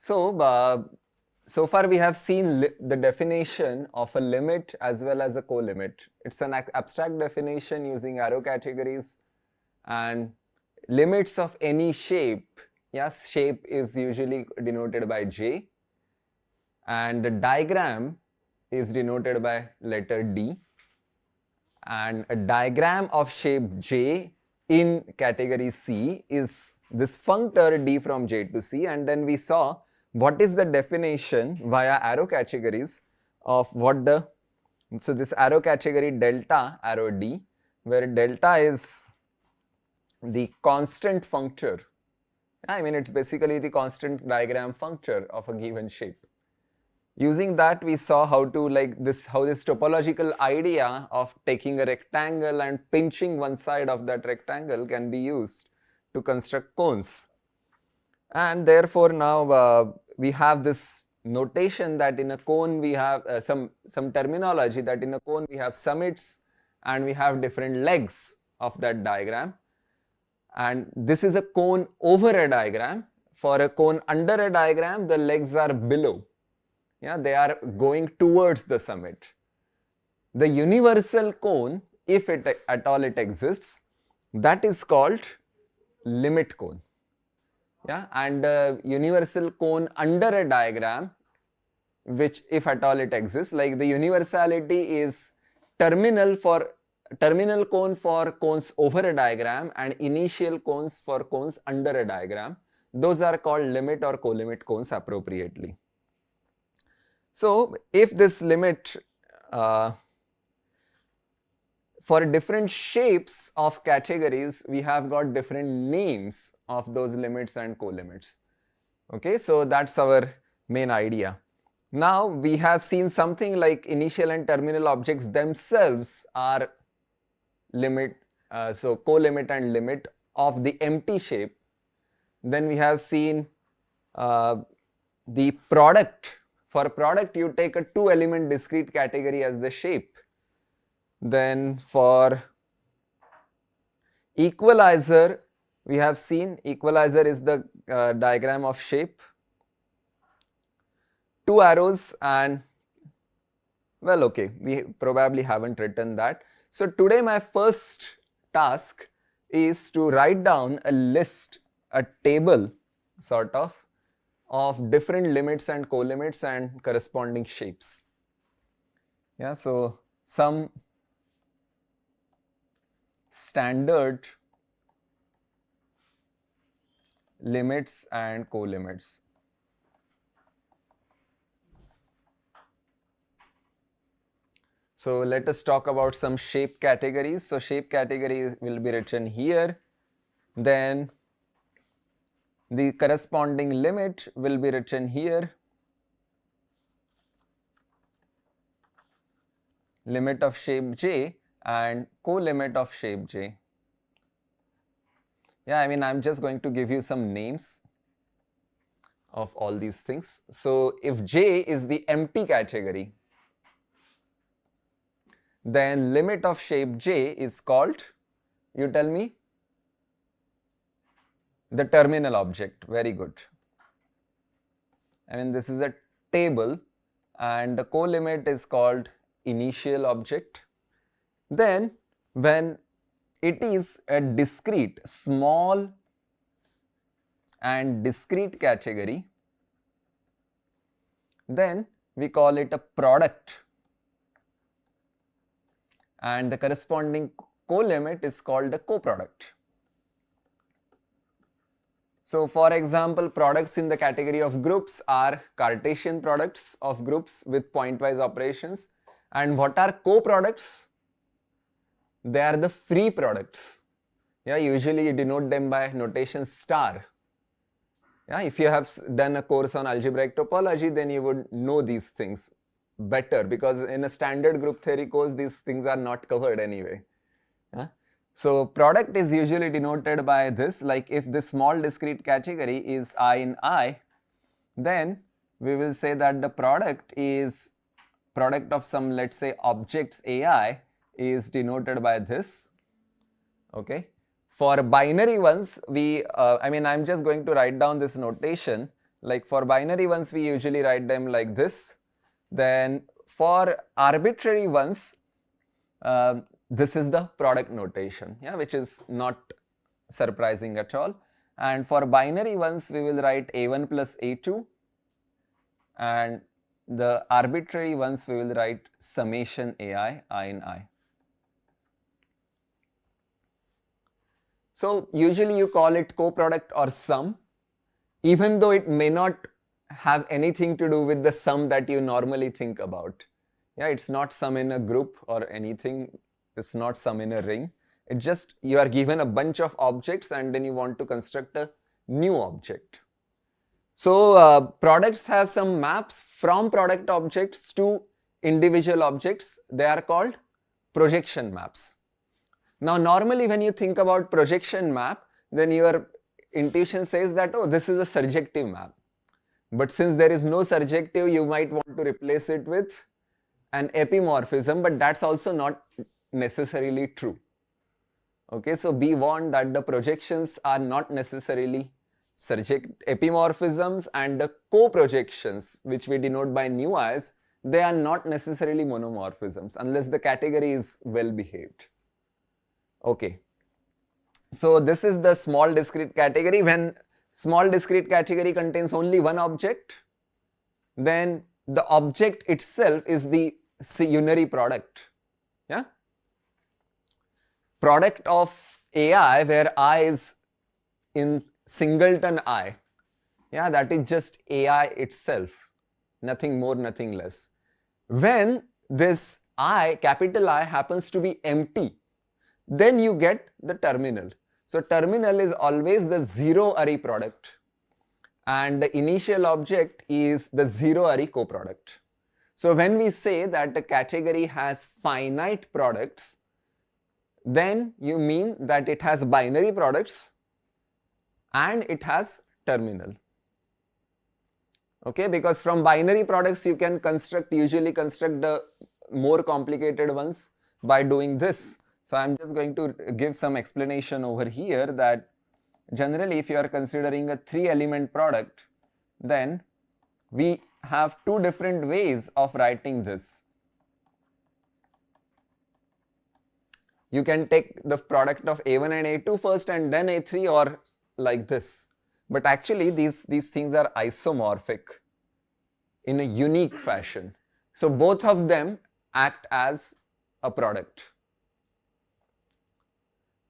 So far we have seen the definition of a limit as well as a colimit. It's an abstract definition using arrow categories, and limits of any shape, yes, shape is usually denoted by J, and the diagram is denoted by letter D, and a diagram of shape J in category C is this functor D from J to C. And then we saw what is the definition via arrow categories of what the, so this arrow category delta arrow D, where delta is the constant functor. I mean, it's basically the constant diagram functor of a given shape. Using that, we saw how to how this topological idea of taking a rectangle and pinching one side of that rectangle can be used to construct cones. And therefore now we have this notation that in a cone we have some terminology that in a cone we have summits and we have different legs of that diagram. And this is a cone over a diagram. For a cone under a diagram, the legs are below. Yeah, they are going towards the summit. The universal cone, if it at all it exists, that is called limit cone. Yeah, and the universal cone under a diagram, which if at all it exists, like the universality is terminal cone for cones over a diagram and initial cones for cones under a diagram. Those are called limit or colimit cones appropriately. So if this limit for different shapes of categories, we have got different names of those limits and colimits. Okay, so that's our main idea. Now we have seen something like initial and terminal objects themselves are limit, so colimit and limit of the empty shape. Then we have seen the product. For product, you take a two-element discrete category as the shape. Then for equalizer, we have seen equalizer is the diagram of shape. Two arrows and, well, okay, we probably haven't written that. So today my first task is to write down a list, a table sort of different limits and colimits and corresponding shapes. Yeah, so some standard limits and colimits. So let us talk about some shape categories. So shape category will be written here. Then the corresponding limit will be written here. Limit of shape J and colimit of shape J. Yeah, I mean, I'm just going to give you some names of all these things. So if J is the empty category, then limit of shape J is called, you tell me? The terminal object. Very good. I mean, this is a table and the colimit is called initial object. Then when it is a discrete, small and discrete category, then we call it a product, and the corresponding colimit is called a coproduct. So for example, products in the category of groups are Cartesian products of groups with pointwise operations. And what are coproducts? They are the free products. Yeah, usually you denote them by notation star. Yeah, if you have done a course on algebraic topology, then you would know these things better, because in a standard group theory course, these things are not covered anyway. Yeah? So product is usually denoted by this, like if this small discrete category is I in I, then we will say that the product is product of some, let's say, objects AI is denoted by this. Okay. For binary ones, I mean, I'm just going to write down this notation. Like for binary ones, we usually write them like this. Then for arbitrary ones, this is the product notation, yeah, which is not surprising at all. And for binary ones, we will write A1 plus A2, and the arbitrary ones we will write summation AI, I in I. So usually you call it coproduct or sum, even though it may not have anything to do with the sum that you normally think about. Yeah, it's not sum in a group or anything, it's not sum in a ring. It's just you are given a bunch of objects and then you want to construct a new object. So products have some maps from product objects to individual objects. They are called projection maps. Now normally when you think about projection map, then your intuition says that, oh, this is a surjective map. But since there is no surjective, you might want to replace it with an epimorphism, but that's also not necessarily true. Okay, so be warned that the projections are not necessarily epimorphisms, and the co-projections, which we denote by nu i's, they are not necessarily monomorphisms unless the category is well behaved. Okay, so this is the small discrete category. When small discrete category contains only one object, then the object itself is the unary product. Yeah, product of AI where I is in singleton I, yeah, that is just AI itself, nothing more, nothing less. When this I, capital I, happens to be empty, then you get the terminal. So terminal is always the zero array product, and the initial object is the zero array coproduct. So when we say that the category has finite products, then you mean that it has binary products and it has terminal. Okay, because from binary products you can usually construct the more complicated ones by doing this. So I'm just going to give some explanation over here that generally if you are considering a 3-element product, then we have two different ways of writing this. You can take the product of A1 and A2 first and then A3, or like this. But actually these things are isomorphic in a unique fashion. So both of them act as a product.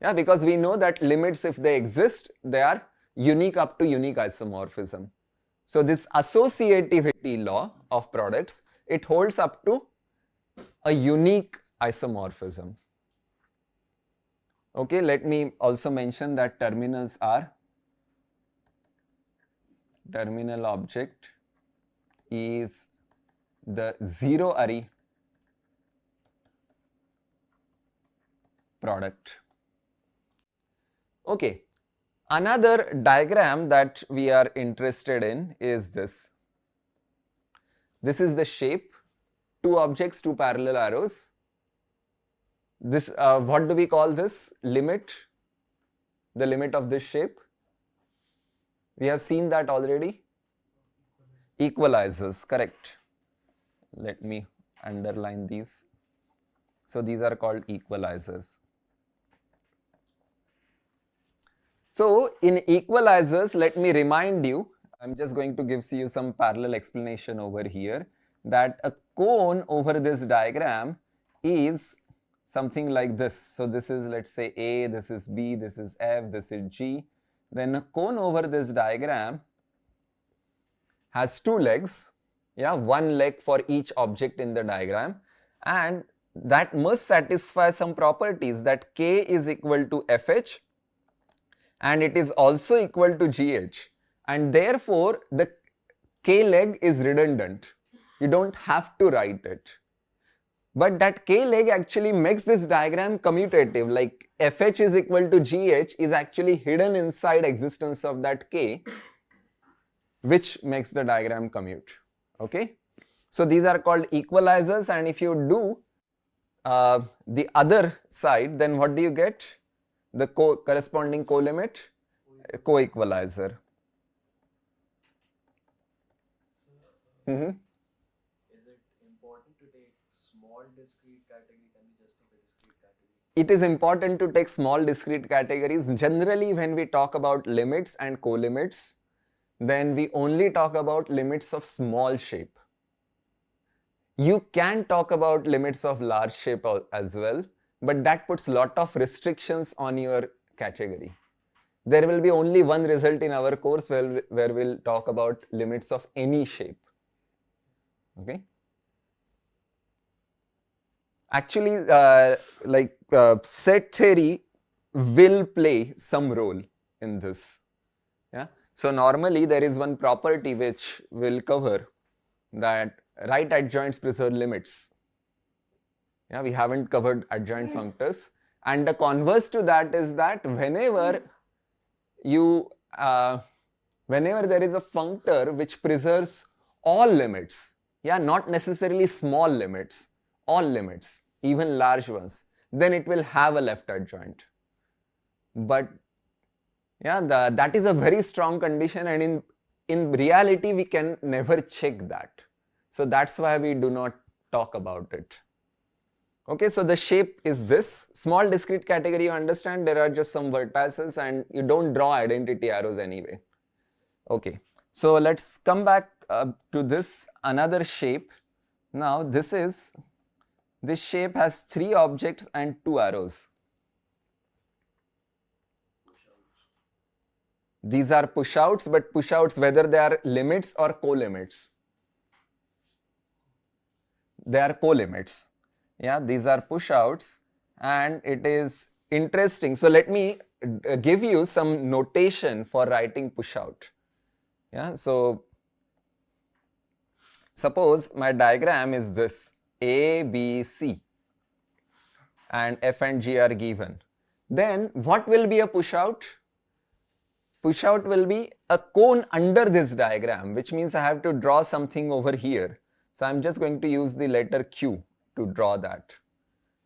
Yeah, because we know that limits, if they exist, they are unique up to unique isomorphism. So this associativity law of products, it holds up to a unique isomorphism. Okay, let me also mention that terminals are, terminal object is the zero array product. Okay, another diagram that we are interested in is this. This is the shape, two objects, two parallel arrows. This, what do we call this? Limit, the limit of this shape. We have seen that already. Equalizers, correct. Let me underline these. So these are called equalizers. So in equalizers, let me remind you, I'm just going to give you some parallel explanation over here, that a cone over this diagram is something like this. So this is, let's say, A, this is B, this is F, this is G. Then a cone over this diagram has two legs, yeah, one leg for each object in the diagram, and that must satisfy some properties, that K is equal to FH and it is also equal to GH, and therefore the K leg is redundant. You don't have to write it. But that K leg actually makes this diagram commutative, like FH is equal to GH is actually hidden inside existence of that K, which makes the diagram commute. Okay, so these are called equalizers, and if you do the other side, then what do you get? The corresponding colimit, co-equalizer. Mm-hmm. Is it important to take small discrete category? Can we just take a discrete category? It is important to take small discrete categories. Generally, when we talk about limits and colimits, then we only talk about limits of small shape. You can talk about limits of large shape as well, but that puts a lot of restrictions on your category. There will be only one result in our course where we'll talk about limits of any shape. Okay. Actually, set theory will play some role in this. Yeah. So normally there is one property which will cover that right adjoints preserve limits. Yeah, we haven't covered adjoint functors, and the converse to that is that whenever there is a functor which preserves all limits, yeah, not necessarily small limits, all limits, even large ones, then it will have a left adjoint. But yeah, that is a very strong condition, and in reality we can never check that. So that's why we do not talk about it. Okay, so the shape is this. Small discrete category, you understand, there are just some vertices and you don't draw identity arrows anyway. Okay, so let's come back to this another shape. Now this shape has 3 objects and 2 arrows. These are push-outs, but push-outs whether they are limits or co-limits. They are co-limits. Yeah, these are push-outs, and it is interesting. So let me give you some notation for writing push-out. Yeah, so suppose my diagram is this: A, B, C, and F and G are given. Then what will be a push-out? Push-out will be a cone under this diagram, which means I have to draw something over here. So I'm just going to use the letter Q to draw that.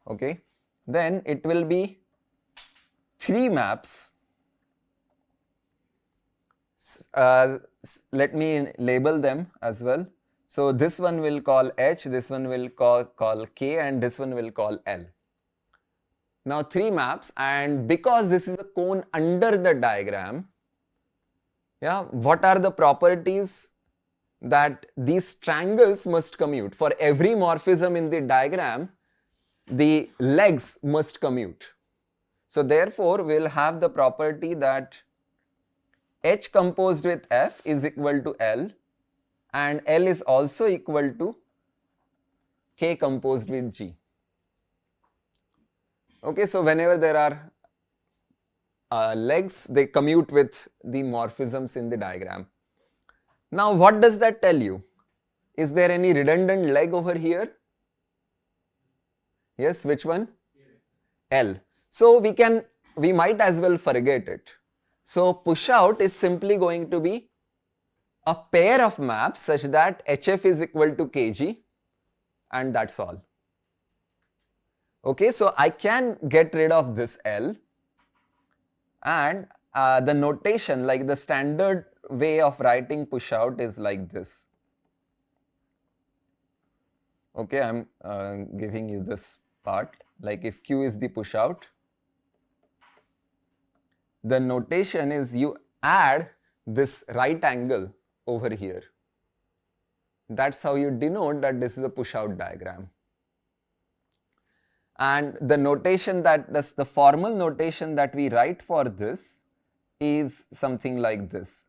Okay, then it will be 3 maps. Let me label them as well. So this one will call H, this one will call K, and this one will call L. Now 3 maps, and because this is a cone under the diagram, yeah, what are the properties? That these triangles must commute. For every morphism in the diagram, the legs must commute. So therefore, we'll have the property that H composed with F is equal to L, and L is also equal to K composed with G. Okay, so whenever there are legs, they commute with the morphisms in the diagram. Now, what does that tell you? Is there any redundant leg over here? Yes, which one? L. So we might as well forget it. So push out is simply going to be a pair of maps such that HF is equal to KG, and that's all. Okay, so I can get rid of this L, and the notation, like the standard way of writing push out, is like this. Okay, I'm giving you this part. Like if Q is the push out, the notation is you add this right angle over here. That's how you denote that this is a push out diagram. And the notation the formal notation that we write for this is something like this.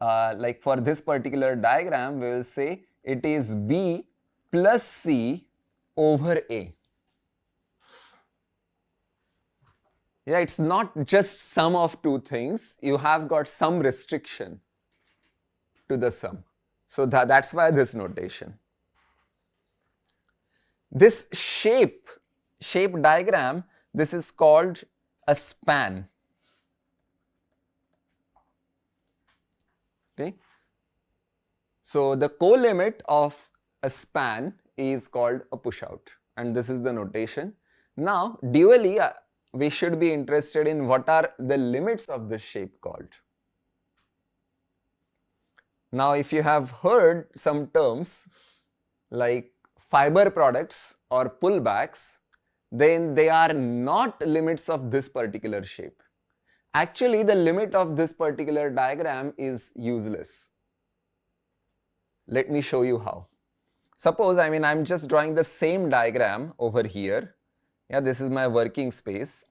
Like for this particular diagram, we will say it is B plus C over A. Yeah, it's not just sum of 2 things. You have got some restriction to the sum. So that's why this notation. This shape diagram, this is called a span. Okay. So the co-limit of a span is called a push out, and this is the notation. Now dually, we should be interested in what are the limits of this shape called. Now, if you have heard some terms like fiber products or pullbacks, then they are not limits of this particular shape. Actually, the limit of this particular diagram is useless. Let me show you how. Suppose, I'm just drawing the same diagram over here. Yeah, this is my working space.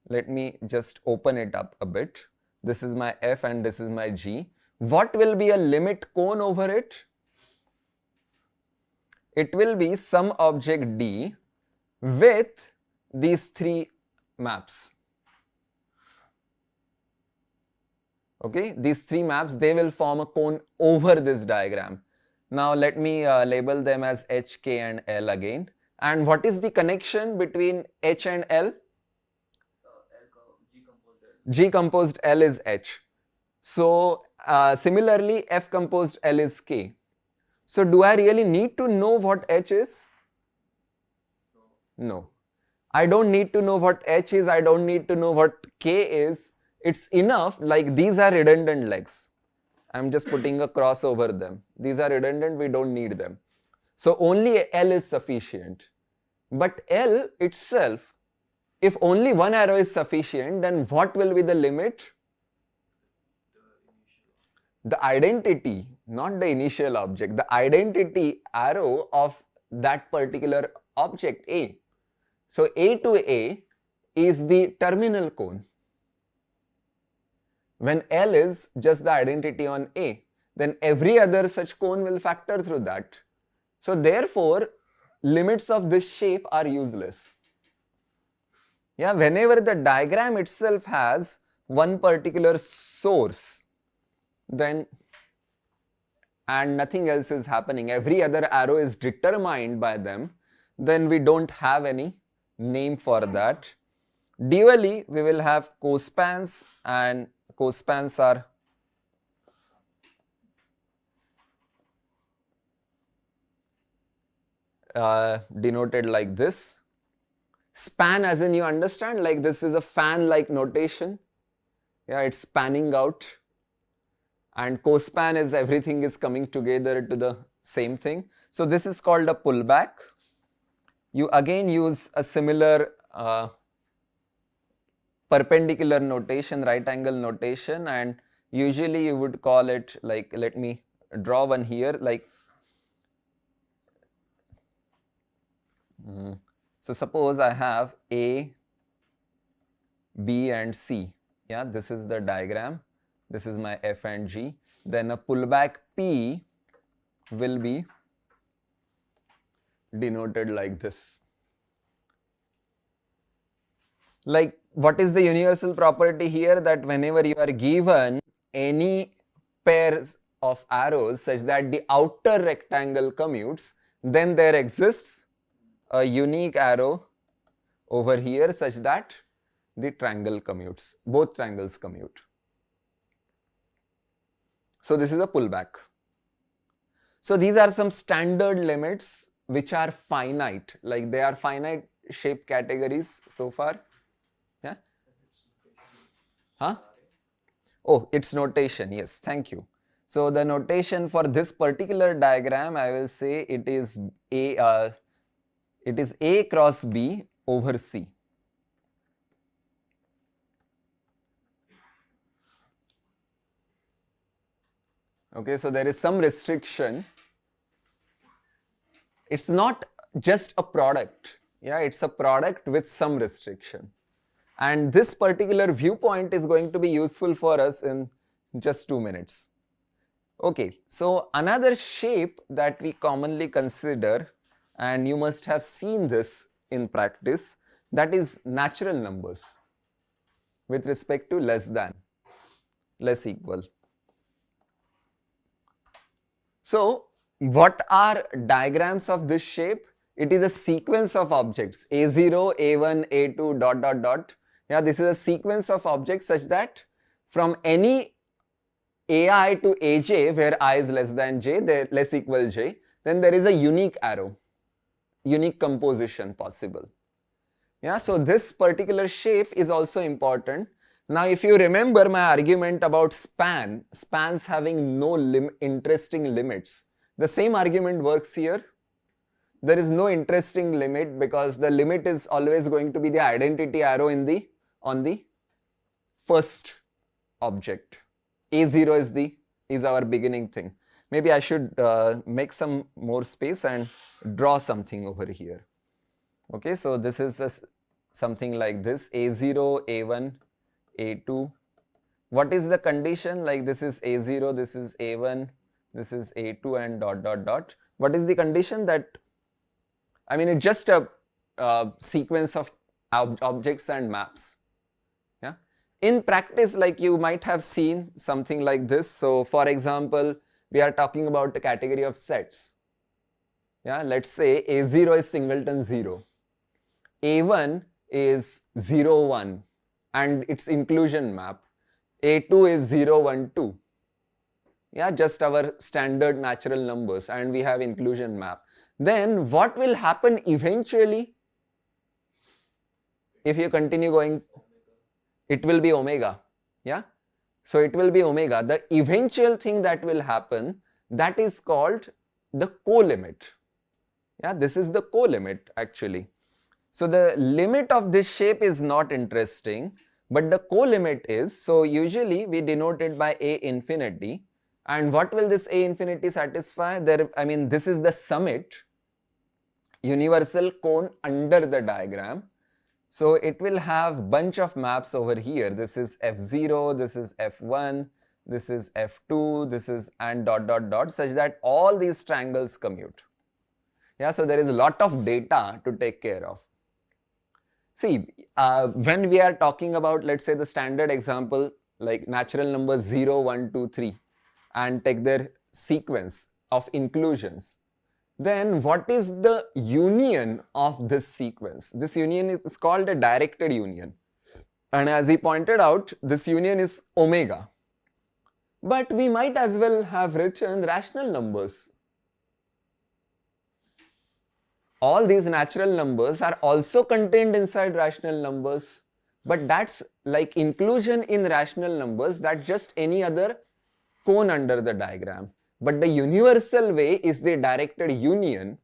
Let me just open it up a bit. This is my F and this is my G. What will be a limit cone over it? It will be some object D with these three maps. Okay, these three maps, they will form a cone over this diagram. Now let me label them as H, K and L again. And what is the connection between H and L? G composed L is H. So similarly, F composed L is K. So do I really need to know what H is? No. I don't need to know what H is. I don't need to know what K is. It's enough, like these are redundant legs. I'm just putting a cross over them. These are redundant, we don't need them. So only L is sufficient. But L itself, if only one arrow is sufficient, then what will be the limit? The identity, not the initial object, the identity arrow of that particular object A. So A to A is the terminal cone. When L is just the identity on A, then every other such cone will factor through that. So therefore, limits of this shape are useless. Yeah, whenever the diagram itself has one particular source, then and nothing else is happening, every other arrow is determined by them, then we don't have any name for that. Dually, we will have cospans, and cospans are denoted like this. Span, as in you understand, like this is a fan-like notation. Yeah, it's spanning out. And cospan is everything is coming together to the same thing. So this is called a pullback. You again use a similar perpendicular notation, right angle notation, and usually you would call it like, let me draw one here, like so suppose I have A, B and C. Yeah, this is the diagram. This is my F and G. Then a pullback P will be denoted like this. Like, what is the universal property here? That whenever you are given any pairs of arrows such that the outer rectangle commutes, then there exists a unique arrow over here such that the triangle commutes, both triangles commute. So this is a pullback. So these are some standard limits which are finite, like they are finite shape categories so far. Yeah? Huh? Oh, it's notation, yes, thank you. So the notation for this particular diagram, I will say it is A cross B over C. Okay, so there is some restriction. It's not just a product. Yeah, it's a product with some restriction. And this particular viewpoint is going to be useful for us in just 2 minutes. Okay, so another shape that we commonly consider, and you must have seen this in practice, that is natural numbers with respect to less than, less equal. So what are diagrams of this shape? It is a sequence of objects, A0, A1, A2, dot, dot, dot. Yeah, this is a sequence of objects such that from any AI to AJ, where I is less than J, there less equal J, then there is a unique arrow, unique composition possible. Yeah, so this particular shape is also important. Now, if you remember my argument about spans having no interesting limits, the same argument works here. There is no interesting limit because the limit is always going to be the identity arrow on the first object. A0 is our beginning thing. Maybe I should make some more space and draw something over here. Okay, so this is something like this: A0, A1, A2. What is the condition? Like this is A0, this is A1, this is A2, and dot dot dot. What is the condition? That, I mean, it's just a sequence of objects and maps. Yeah. In practice, like you might have seen something like this. So, for example, we are talking about the category of sets. Yeah. Let's say A0 is singleton 0. A1 is 0, 1 and its inclusion map. A2 is 0, 1, 2. Yeah, just our standard natural numbers, and we have inclusion map. Then what will happen eventually if you continue going? It will be omega. Yeah, so it will be omega. The eventual thing that will happen, that is called the colimit. Yeah, this is the colimit actually. So the limit of this shape is not interesting, but the colimit is. So usually we denote it by A infinity. And what will this A infinity satisfy? This is the summit, universal cone under the diagram. So it will have bunch of maps over here. This is F0, this is F1, this is F2, this is, and dot dot dot, such that all these triangles commute. Yeah, so there is a lot of data to take care of. See, when we are talking about, let's say, the standard example, like natural numbers 0, 1, 2, 3, and take their sequence of inclusions, then what is the union of this sequence? This union is called a directed union. And as he pointed out, this union is omega. But we might as well have written rational numbers. All these natural numbers are also contained inside rational numbers, but that's like inclusion in rational numbers, that's just any other cone under the diagram. But the universal way is the directed union,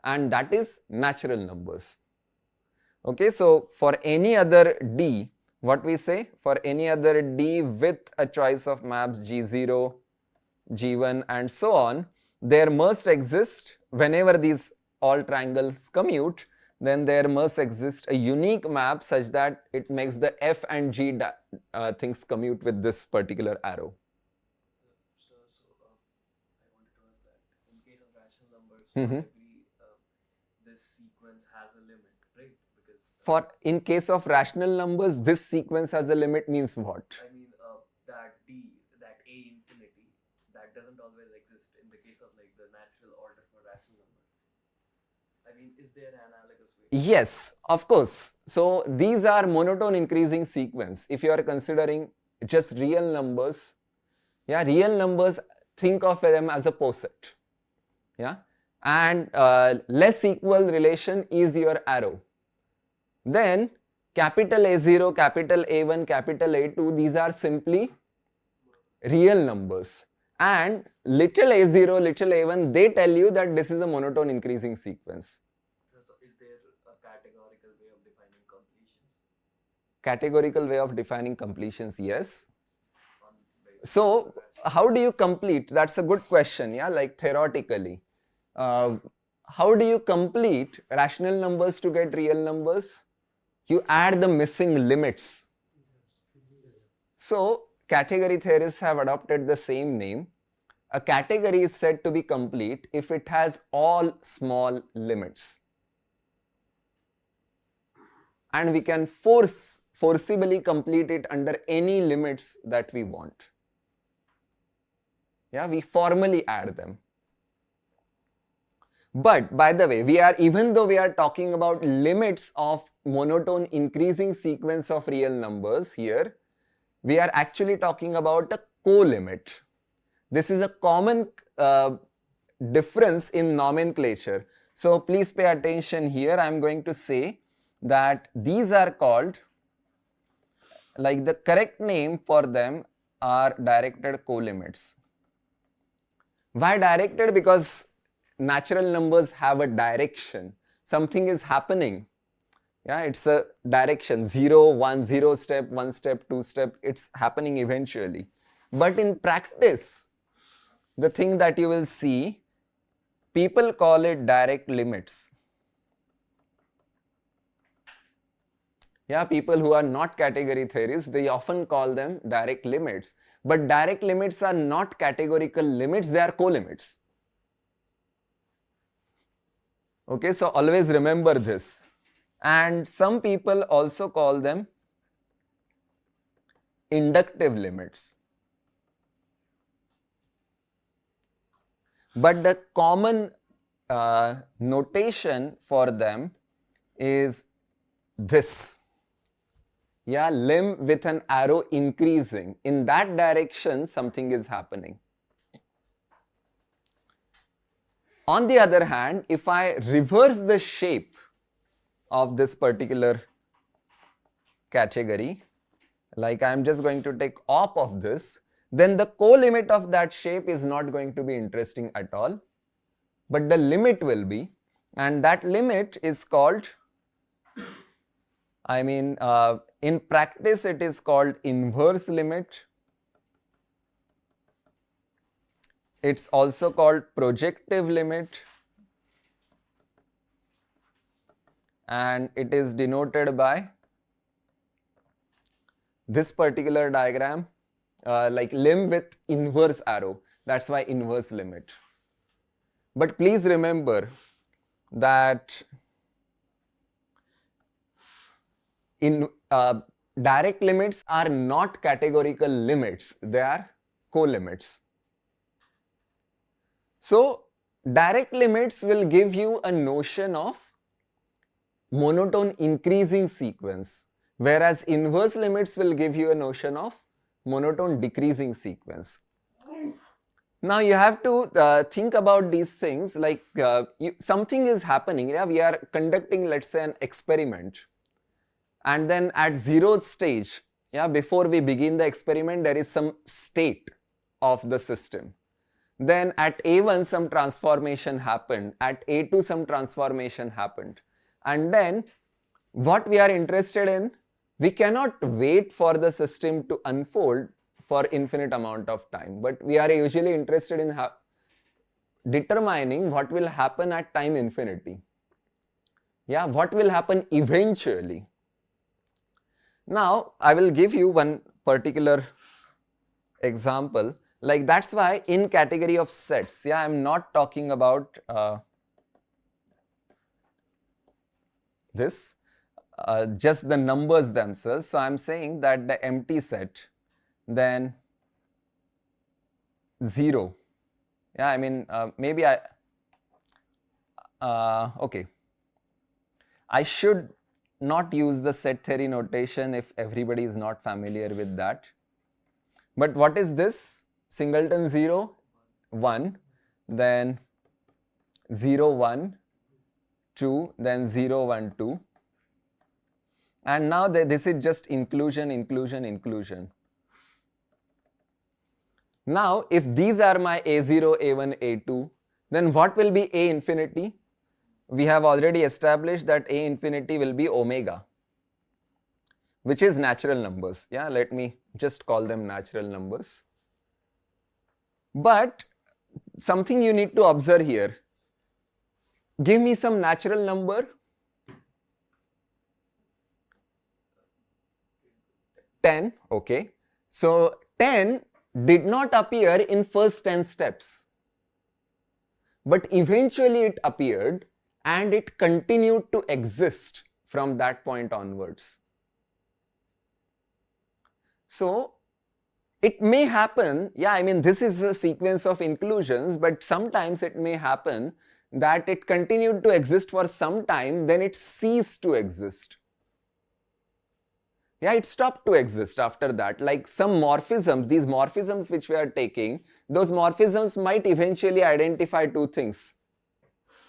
and that is natural numbers. Okay, so for any other D, what we say? For any other D with a choice of maps G0, G1 and so on, there must exist, whenever these all triangles commute, then there must exist a unique map such that it makes the F and G things commute with this particular arrow. So I wanted to ask that in case of rational numbers, probably this sequence has a limit, right? Because in case of rational numbers, this sequence has a limit means what? I mean, that D, that A infinity, that doesn't always exist in the case of like the natural order for rational numbers. I mean, is there an analogous way? Yes, of course. So these are monotone increasing sequence. If you are considering just real numbers, yeah, real numbers, think of them as a poset. Yeah, and less equal relation is your arrow. Then capital A0, capital A1, capital A2, these are simply real numbers. And little a0, little a1, they tell you that this is a monotone increasing sequence. So is there a categorical way of defining completions? Categorical way of defining completions, yes. So how do you complete? That's a good question, yeah, like theoretically. How do you complete rational numbers to get real numbers? You add the missing limits. So category theorists have adopted the same name. A category is said to be complete if it has all small limits. And we can forcibly complete it under any limits that we want. Yeah, we formally add them. But by the way, even though we are talking about limits of monotone increasing sequence of real numbers here, we are actually talking about a colimit. This is a common difference in nomenclature. So please pay attention here. I am going to say that these are called like the correct name for them are directed colimits. Why directed? Because natural numbers have a direction. Something is happening. Yeah, it's a direction. 0, 1, 0 step, 1 step, 2 step. It's happening eventually. But in practice, the thing that you will see, people call it direct limits. Yeah, people who are not category theorists, they often call them direct limits. But direct limits are not categorical limits, they are colimits. Okay, so always remember this. And some people also call them inductive limits. But the common notation for them is this. Yeah, limb with an arrow increasing. In that direction, something is happening. On the other hand, if I reverse the shape of this particular category, like I'm just going to take op of this, then the colimit of that shape is not going to be interesting at all, but the limit will be, and that limit is called, in practice it is called inverse limit. It's also called projective limit, and it is denoted by this particular diagram, like limb with inverse arrow. That's why inverse limit. But please remember that in direct limits are not categorical limits, they are colimits. So direct limits will give you a notion of monotone increasing sequence, whereas inverse limits will give you a notion of monotone decreasing sequence. Now you have to think about these things, like something is happening. Yeah, we are conducting, let's say, an experiment, and then at 0th stage, yeah, before we begin the experiment, there is some state of the system. Then at A1 some transformation happened, at A2 some transformation happened, and then what we are interested in, we cannot wait for the system to unfold for infinite amount of time, but we are usually interested in determining what will happen at time infinity. Yeah, what will happen eventually. Now I will give you one particular example. Like that's why in category of sets, yeah, I'm not talking about this, just the numbers themselves. So I'm saying that the empty set, then 0. Yeah, maybe okay. I should not use the set theory notation if everybody is not familiar with that. But what is this? Singleton 0, 1, then 0, 1, 2, then 0, 1, 2. And now this is just inclusion, inclusion, inclusion. Now, if these are my A0, A1, A2, then what will be A infinity? We have already established that A infinity will be omega, which is natural numbers. Yeah, let me just call them natural numbers. But something you need to observe here. Give me some natural number. 10, okay. So 10 did not appear in first 10 steps, but eventually it appeared and it continued to exist from that point onwards. So it may happen, yeah, this is a sequence of inclusions, but sometimes it may happen that it continued to exist for some time, then it ceased to exist. Yeah, it stopped to exist after that. Like some morphisms, these morphisms which we are taking, those morphisms might eventually identify two things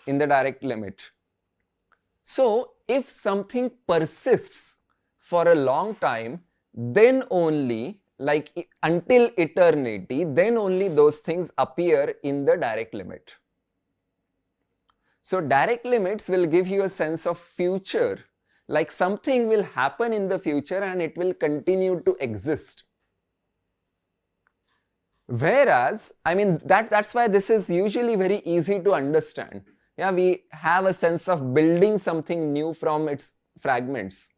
in the direct limit. So if something persists for a long time, then only, like until eternity, then only those things appear in the direct limit. So direct limits will give you a sense of future, like something will happen in the future and it will continue to exist. Whereas, I mean, that's why this is usually very easy to understand. Yeah, we have a sense of building something new from its fragments.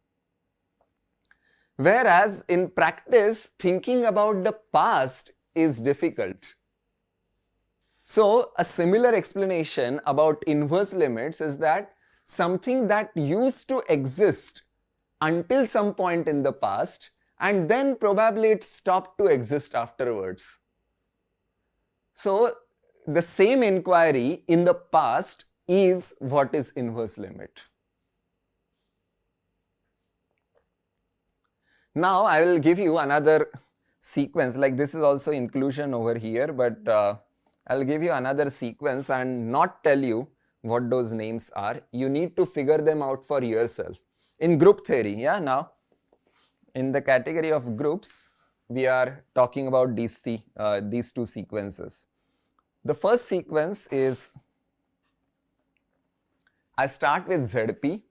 Whereas in practice, thinking about the past is difficult. So a similar explanation about inverse limits is that something that used to exist until some point in the past, and then probably it stopped to exist afterwards. So the same inquiry in the past is what is inverse limit. Now I will give you another sequence, like this is also inclusion over here, but I'll give you another sequence and not tell you what those names are. You need to figure them out for yourself. In group theory, yeah, now in the category of groups, we are talking about these two sequences. The first sequence is, I start with ZP,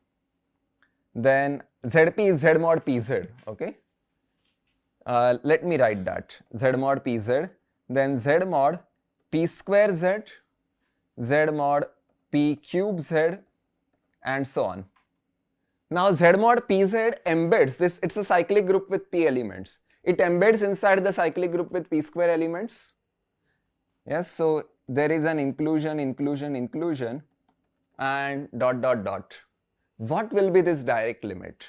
then ZP is Z mod PZ, okay? Let me write that, Z mod PZ, then Z mod P square Z, Z mod P cube Z, and so on. Now Z mod PZ embeds this, it's a cyclic group with P elements. It embeds inside the cyclic group with P square elements. Yes, so there is an inclusion, and dot dot dot. What will be this direct limit?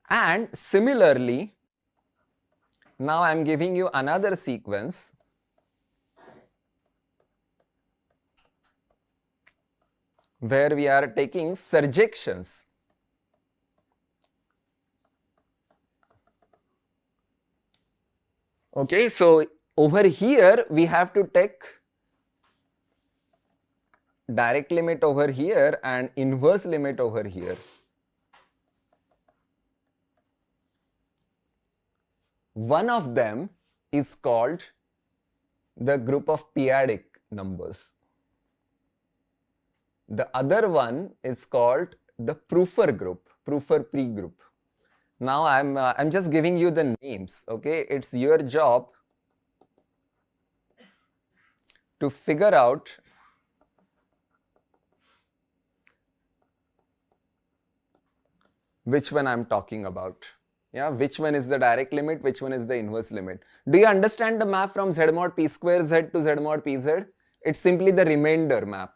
And similarly, now I am giving you another sequence where we are taking surjections. Okay, so over here we have to take direct limit over here and inverse limit over here. One of them is called the group of p-adic numbers. The other one is called the proofer group, proofer pre-group. Now I'm just giving you the names, okay? It's your job to figure out which one I'm talking about. Yeah, which one is the direct limit, which one is the inverse limit. Do you understand the map from Z mod P square Z to Z mod PZ? It's simply the remainder map.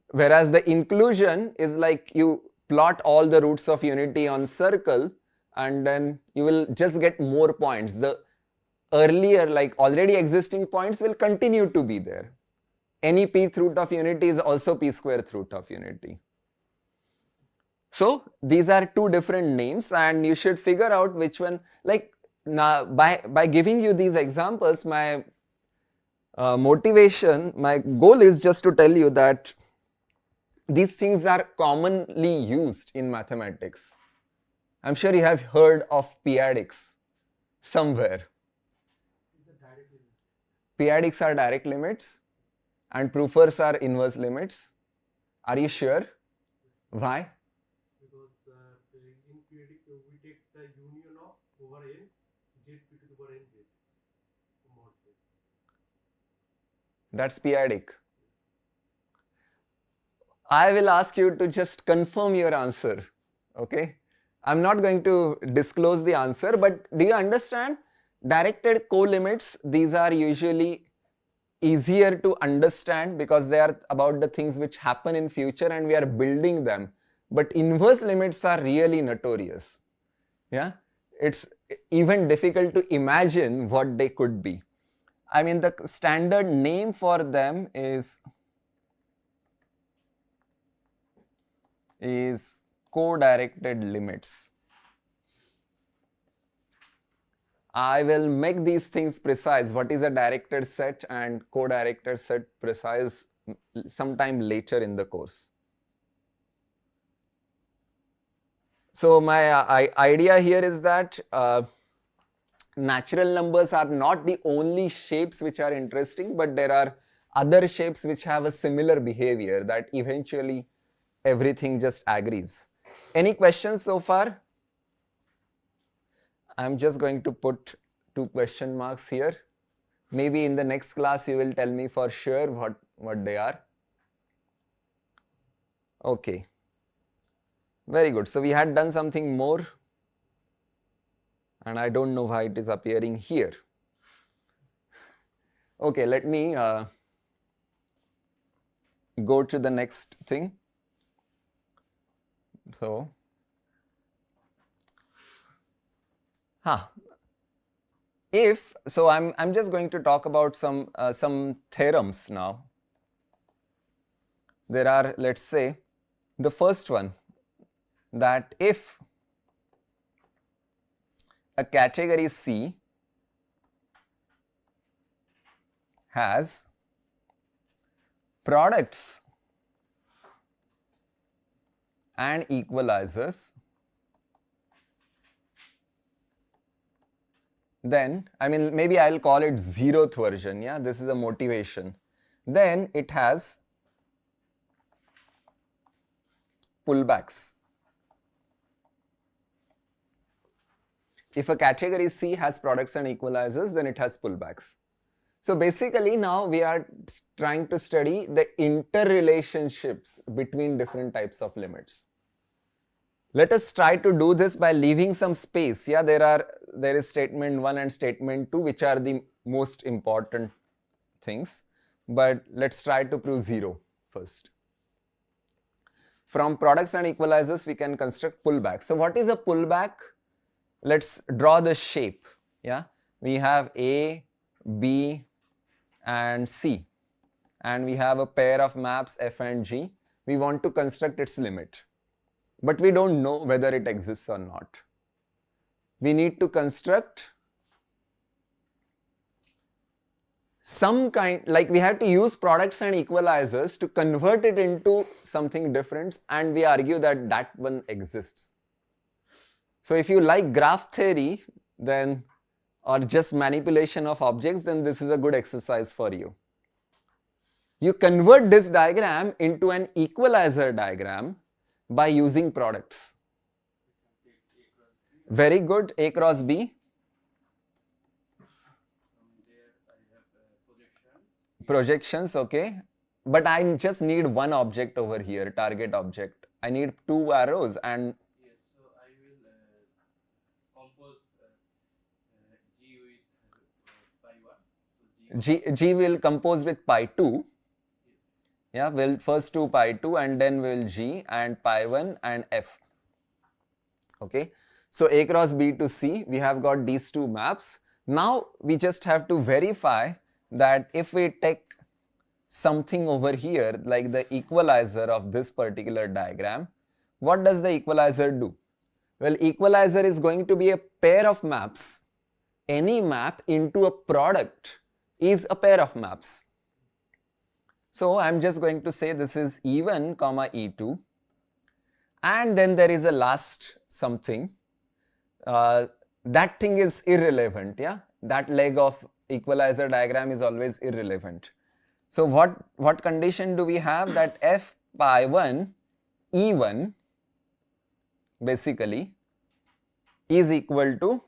Whereas the inclusion is like you plot all the roots of unity on circle and then you will just get more points. The earlier, like already existing points will continue to be there. Any pth root of unity is also p square root of unity. So these are two different names and you should figure out which one, like now by giving you these examples, my motivation, my goal is just to tell you that these things are commonly used in mathematics. I'm sure you have heard of p-adics somewhere. P-adics are direct limits and proofers are inverse limits. Are you sure? Why? In p-adic we take the union of over n z p to the power n z mod z. That's p-adic. I will ask you to just confirm your answer, okay? I'm not going to disclose the answer, but do you understand? Directed colimits, these are usually easier to understand because they are about the things which happen in future and we are building them. But inverse limits are really notorious. Yeah, it's even difficult to imagine what they could be. I mean, the standard name for them is co-directed limits. I will make these things precise, what is a directed set and co-directed set precise sometime later in the course. So my idea here is that natural numbers are not the only shapes which are interesting, but there are other shapes which have a similar behavior that eventually everything just agrees. Any questions so far? I'm just going to put 2 question marks here. Maybe in the next class you will tell me for sure what they are. Okay. Very good. So we had done something more, and I don't know why it is appearing here. Okay, let me go to the next thing. So, I'm just going to talk about some theorems now. There are, let's say, the first one, that if a category C has products and equalizers, then, I mean, maybe I'll call it 0th version, yeah, this is a motivation. Then it has pullbacks. If a category C has products and equalizers, then it has pullbacks. So basically now we are trying to study the interrelationships between different types of limits. Let us try to do this by leaving some space. Yeah, there is statement 1 and statement 2, which are the most important things. But let's try to prove 0 first. From products and equalizers, we can construct pullback. So what is a pullback? Let's draw the shape. Yeah, we have A, B, and C, and we have a pair of maps F and G. We want to construct its limit, but we don't know whether it exists or not. We need to construct some kind, like we have to use products and equalizers to convert it into something different, and we argue that that one exists. So if you like graph theory, then, or just manipulation of objects, then this is a good exercise for you. You convert this diagram into an equalizer diagram by using products. Very good. A cross B. There I have Projections, okay. But I just need one object over here, target object. I need 2 arrows and yes, so I will compose G with pi 1. So G will compose with pi 2. Yeah, we'll first do pi 2 and then we'll G and pi 1 and F. Okay, so A cross B to C, we have got these 2 maps. Now we just have to verify that if we take something over here like the equalizer of this particular diagram, what does the equalizer do? Well, equalizer is going to be a pair of maps. Any map into a product is a pair of maps. So I'm just going to say this is E1 comma E2, and then there is a last something. That thing is irrelevant, yeah? That leg of equalizer diagram is always irrelevant. So what condition do we have? That F pi 1 E1 basically is equal to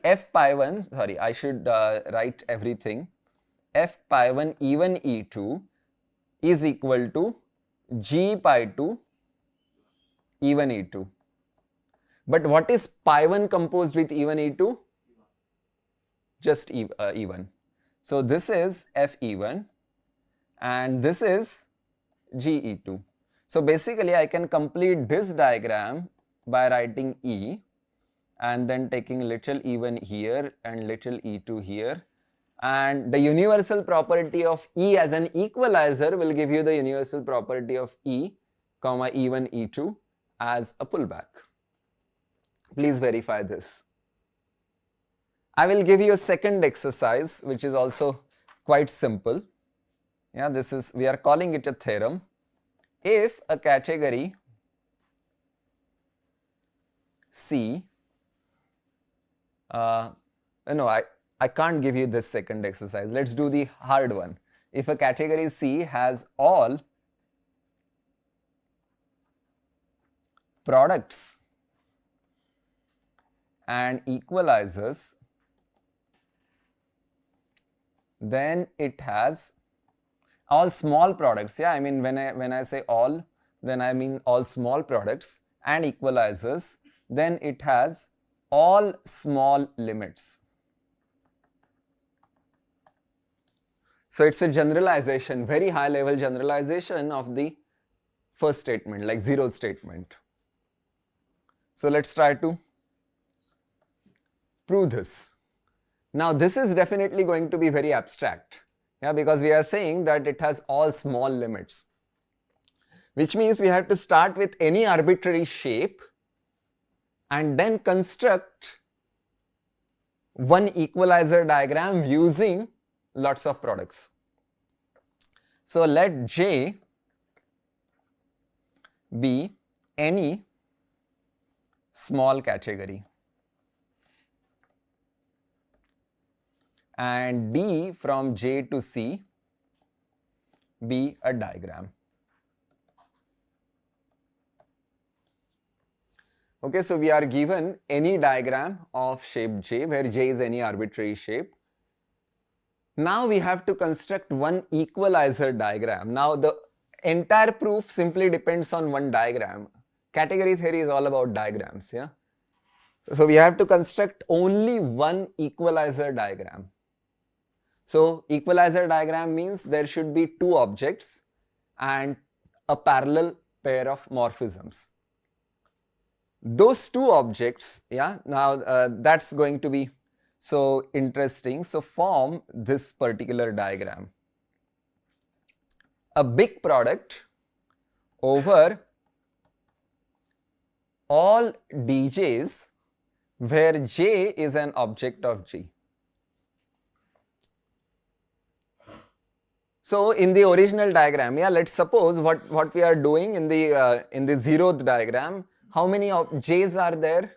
F pi 1, I should write everything. F pi 1 E1 E2 is equal to G pi 2 E1 E2. But what is pi 1 composed with E1 E2? Just E1. So this is F E1 and this is G E2. So basically I can complete this diagram by writing E and then taking little E1 here and little E2 here, and the universal property of E as an equalizer will give you the universal property of E comma E1 E2 as a pullback. Please verify this. I will give you a second exercise which is also quite simple. Yeah, this is, we are calling it a theorem. If a category C, no, I can't give you this second exercise. Let's do the hard one. If a category C has all products and equalizers, then it has all small products. Yeah, I mean when I say all, then I mean all small products and equalizers, then it has all small limits. So it's a generalization, very high level generalization of the first statement, like zero statement. So let's try to prove this. Now this is definitely going to be very abstract, yeah, because we are saying that it has all small limits, which means we have to start with any arbitrary shape and then construct one equalizer diagram using lots of products. So let J be any small category and D from J to C be a diagram. Okay, so we are given any diagram of shape J where J is any arbitrary shape. Now we have to construct one equalizer diagram. Now the entire proof simply depends on one diagram. Category theory is all about diagrams, yeah. So we have to construct only one equalizer diagram. So equalizer diagram means there should be two objects and a parallel pair of morphisms. Those two objects, yeah, now that's going to be so interesting. So form this particular diagram. A big product over all dj's where j is an object of G. So in the original diagram, yeah, let's suppose what we are doing in the zeroth diagram, how many j's are there?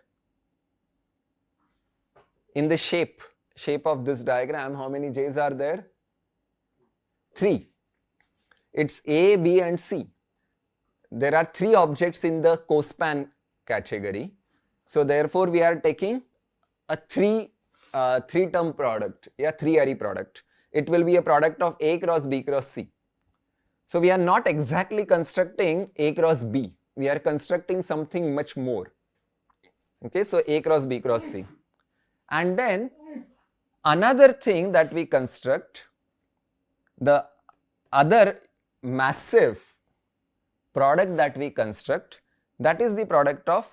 In the shape of this diagram, how many j's are there? 3. It's A, B and C. There are 3 objects in the cospan category. So therefore we are taking a 3 term product, yeah, 3-array product. It will be a product of A cross B cross C. So we are not exactly constructing A cross B. We are constructing something much more. Okay, so A cross B cross C. And then another thing that we construct, the other massive product that we construct, that is the product of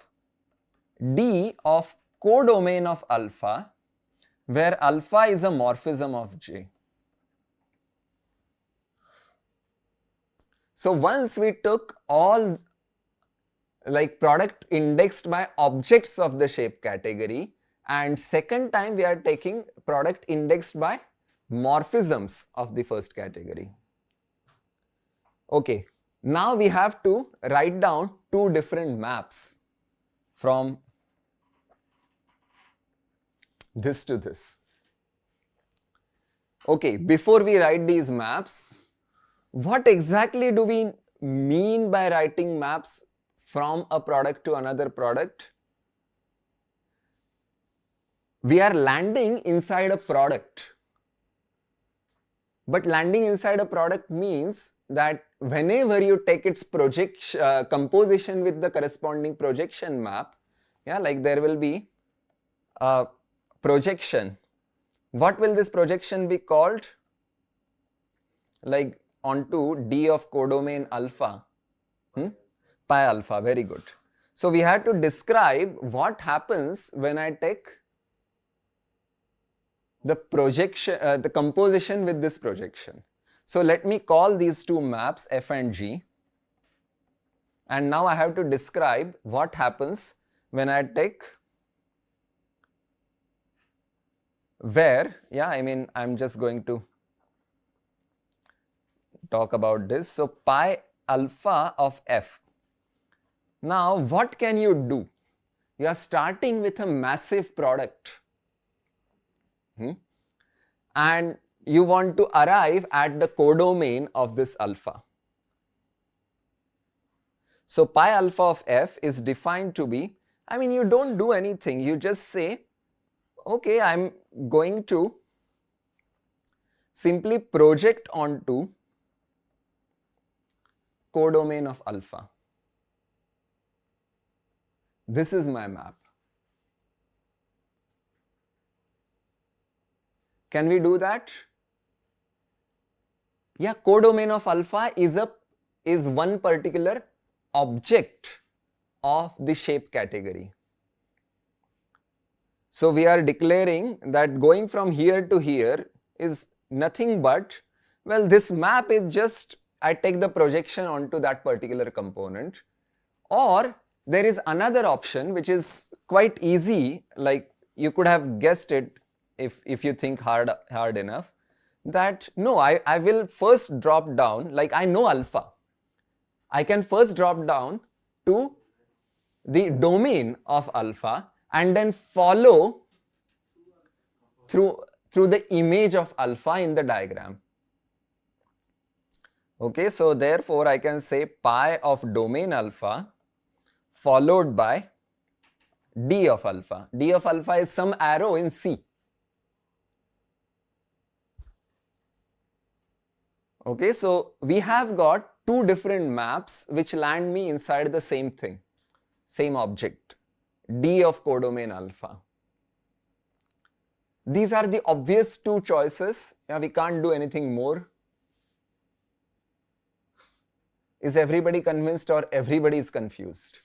D of codomain of alpha, where alpha is a morphism of J. So once we took all like product indexed by objects of the shape category, and second time we are taking product indexed by morphisms of the first category. Okay, now we have to write down 2 different maps from this to this. Okay, before we write these maps, what exactly do we mean by writing maps from a product to another product? We are landing inside a product. But landing inside a product means that whenever you take its composition with the corresponding projection map, yeah, like there will be a projection. What will this projection be called? Like onto D of codomain alpha, pi alpha, very good. So we have to describe what happens when I take the projection, the composition with this projection. So let me call these 2 maps F and G, and now I have to describe what happens when I take where, yeah, I mean I'm just going to talk about this. So pi alpha of f. Now what can you do? You are starting with a massive product. And you want to arrive at the codomain of this alpha. So pi alpha of f is defined to be, I mean, you don't do anything, you just say, okay, I'm going to simply project onto codomain of alpha. This is my map. Can we do that? Yeah, codomain of alpha is one particular object of the shape category. So we are declaring that going from here to here is nothing but, well, this map is just, I take the projection onto that particular component. Or there is another option which is quite easy, like you could have guessed it if you think hard enough, that no, I will first drop down, like I know alpha. I can first drop down to the domain of alpha and then follow through the image of alpha in the diagram. Okay, so therefore I can say pi of domain alpha followed by d of alpha. D of alpha is some arrow in C. Okay, so we have got two different maps which land me inside the same thing, same object, D of codomain alpha. These are the obvious two choices. Yeah, we can't do anything more. Is everybody convinced or everybody is confused?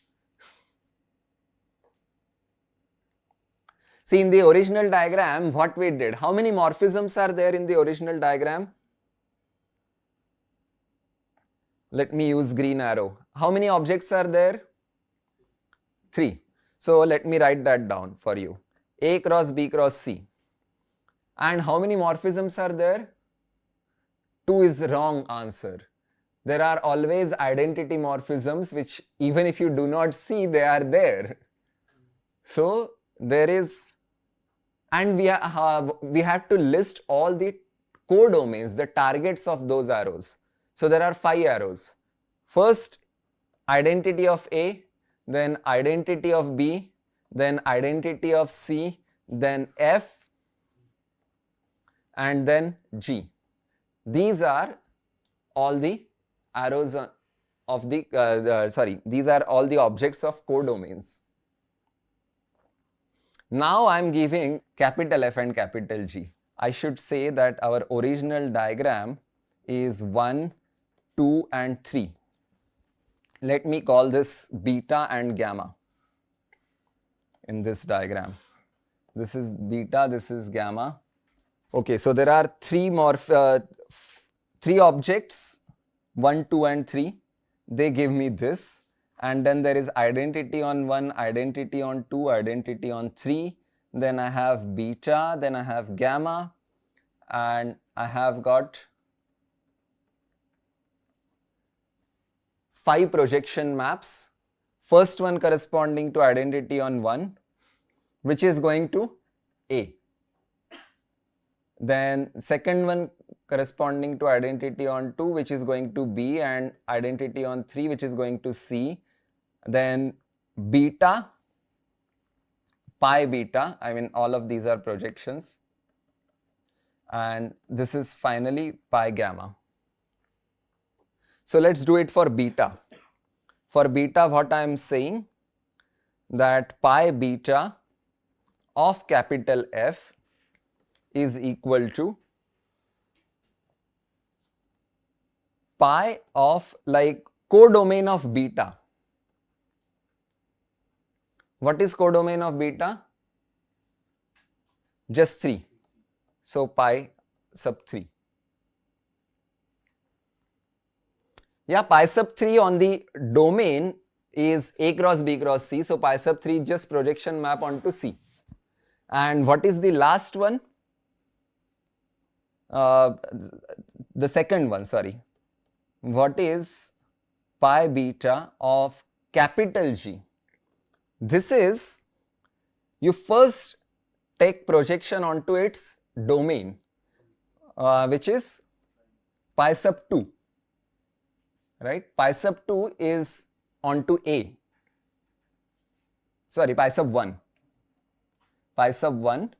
See, in the original diagram, what we did, how many morphisms are there in the original diagram? Let me use green arrow. How many objects are there? 3. So let me write that down for you. A cross B cross C. And how many morphisms are there? 2 is the wrong answer. There are always identity morphisms which even if you do not see, they are there. So there is, and we have to list all the codomains, the targets of those arrows. So there are 5 arrows. First, identity of A, then identity of B, then identity of C, then F, and then G. These are all the arrows of the, these are all the objects of codomains. Now I am giving capital F and capital G. I should say that our original diagram is 1, 2 and 3. Let me call this beta and gamma in this diagram. This is beta, this is gamma. Okay, so there are 3 objects, 1, 2 and 3. They give me this. And then there is identity on 1, identity on 2, identity on 3. Then I have beta, then I have gamma, and I have got 5 projection maps. First one corresponding to identity on 1, which is going to A. Then second one corresponding to identity on 2, which is going to B, and identity on 3, which is going to C. Then beta, pi beta, I mean all of these are projections. And this is finally pi gamma. So let's do it for beta. For beta, what I am saying, that pi beta of capital F is equal to pi of, like, codomain of beta. What is codomain of beta? Just 3. So pi sub 3. Yeah, pi sub 3 on the domain is A cross B cross C. So pi sub 3 just projection map onto C. And what is the last one? The second one, sorry. what is pi beta of capital G? This is, you first take projection onto its domain, which is pi sub 2, right? Pi sub 2 is onto A. Sorry, pi sub 1. Pi sub 1,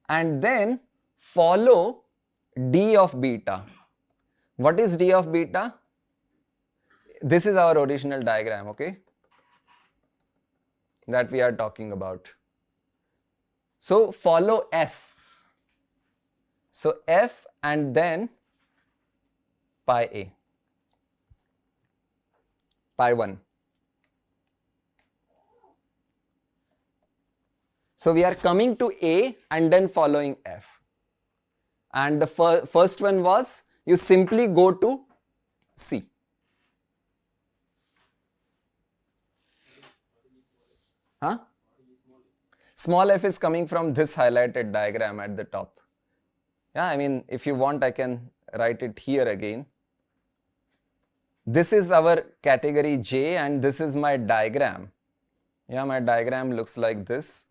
and then follow d of beta. What is d of beta? This is our original diagram, okay? That we are talking about. So follow f. So f and then pi a, pi 1. So we are coming to A and then following F. And the first one was, you simply go to C. Huh? Small f is coming from this highlighted diagram at the top. Yeah, I mean, if you want, I can write it here again. This is our category J and this is my diagram. Yeah, my diagram looks like this.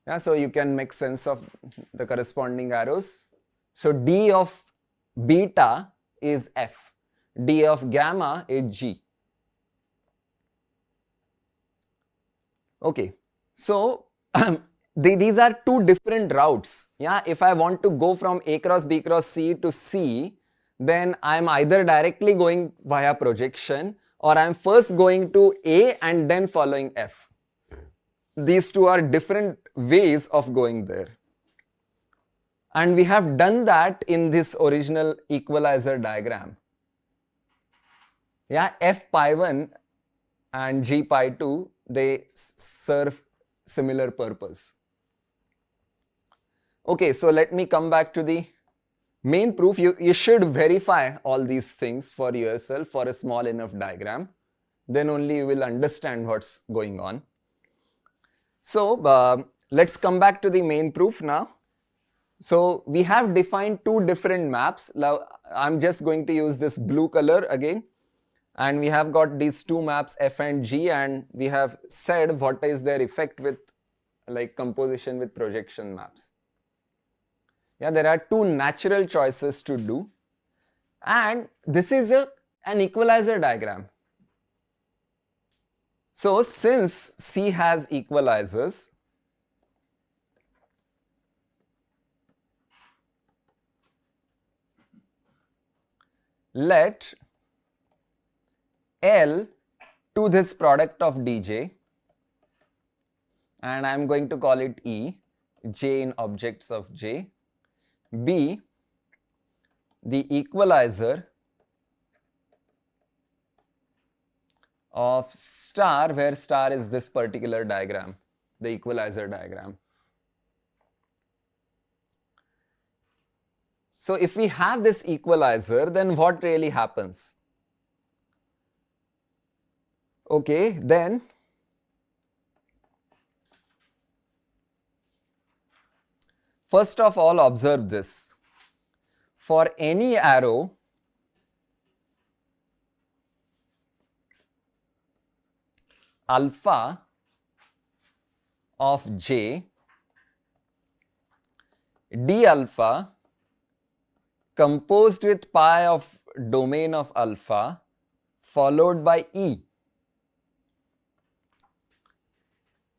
Yeah, so you can make sense of the corresponding arrows. So d of beta is F, d of gamma is G. Okay, so these are two different routes. Yeah, if I want to go from A cross B cross C to C, then I'm either directly going via projection or I'm first going to A and then following F. These two are different ways of going there. And we have done that in this original equalizer diagram. Yeah, F pi 1 and G pi 2, they serve similar purpose. Okay, so let me come back to the main proof. You should verify all these things for yourself for a small enough diagram. Then only you will understand what's going on. So let's come back to the main proof now. So we have defined two different maps. Now I'm just going to use this blue color again. And we have got these two maps F and G, and we have said what is their effect with like composition with projection maps. Yeah, there are two natural choices to do. And this is an equalizer diagram. So since C has equalizers, let L to this product of dj, and I am going to call it E, j in objects of j, be the equalizer of star, where star is this particular diagram, the equalizer diagram. So if we have this equalizer, then what really happens? Okay, then first of all, observe this. For any arrow alpha of j, d alpha composed with pi of domain of alpha followed by E.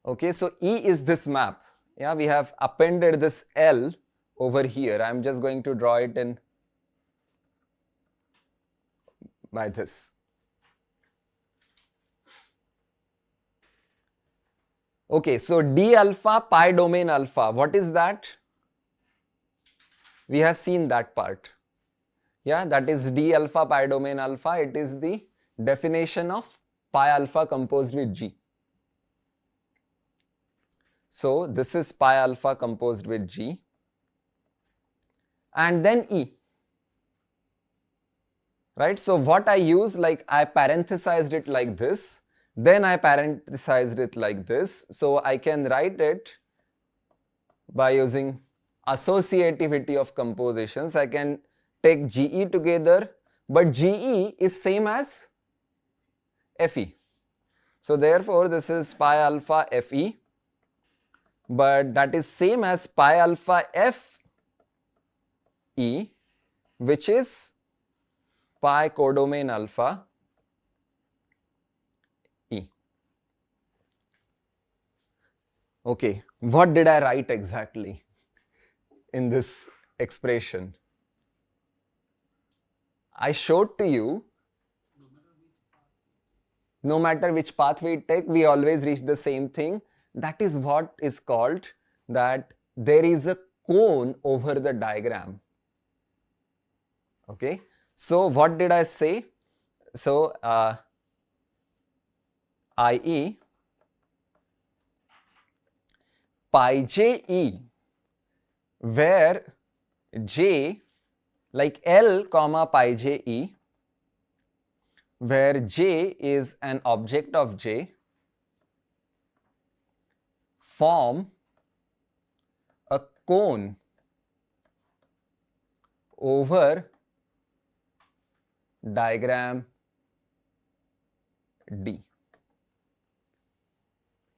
Okay, so E is this map. Yeah, we have appended this L over here. I'm just going to draw it in by this. Okay, so D alpha pi domain alpha, what is that? We have seen that part. Yeah, that is D alpha pi domain alpha. It is the definition of pi alpha composed with G. So this is pi alpha composed with G, and then E. Right? So what I use, like I parenthesized it like this, then I parenthesized it like this. So I can write it by using associativity of compositions. I can take GE together, but GE is same as FE. So therefore this is pi alpha FE, but that is same as pi alpha FE, which is pi codomain alpha E. Okay, what did I write exactly in this expression? I showed to you, no matter which path we take, we always reach the same thing. That is what is called that there is a cone over the diagram. Okay, so what did I say? So i.e. pi j e, where j like L comma pi j e, where j is an object of j, form a cone over diagram D.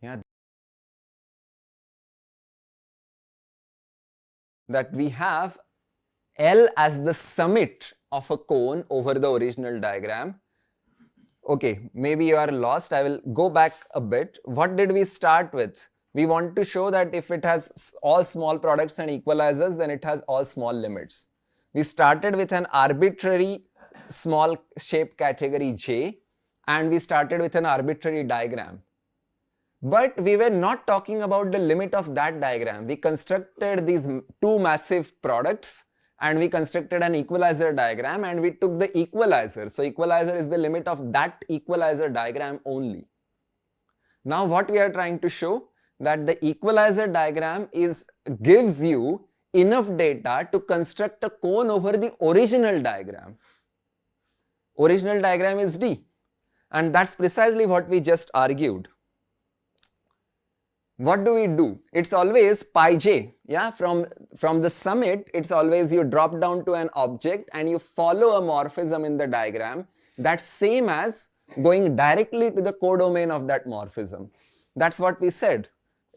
Yeah, that we have L as the summit of a cone over the original diagram. Okay, maybe you are lost. I will go back a bit. What did we start with? We want to show that if it has all small products and equalizers, then it has all small limits. We started with an arbitrary small shape category J, and we started with an arbitrary diagram. But we were not talking about the limit of that diagram. We constructed these two massive products and we constructed an equalizer diagram and we took the equalizer. So equalizer is the limit of that equalizer diagram only. Now what we are trying to show, that the equalizer diagram gives you enough data to construct a cone over the original diagram. Original diagram is D, and that's precisely what we just argued. What do? It's always pi j, yeah, from the summit, it's always you drop down to an object and you follow a morphism in the diagram that's same as going directly to the codomain of that morphism. That's what we said.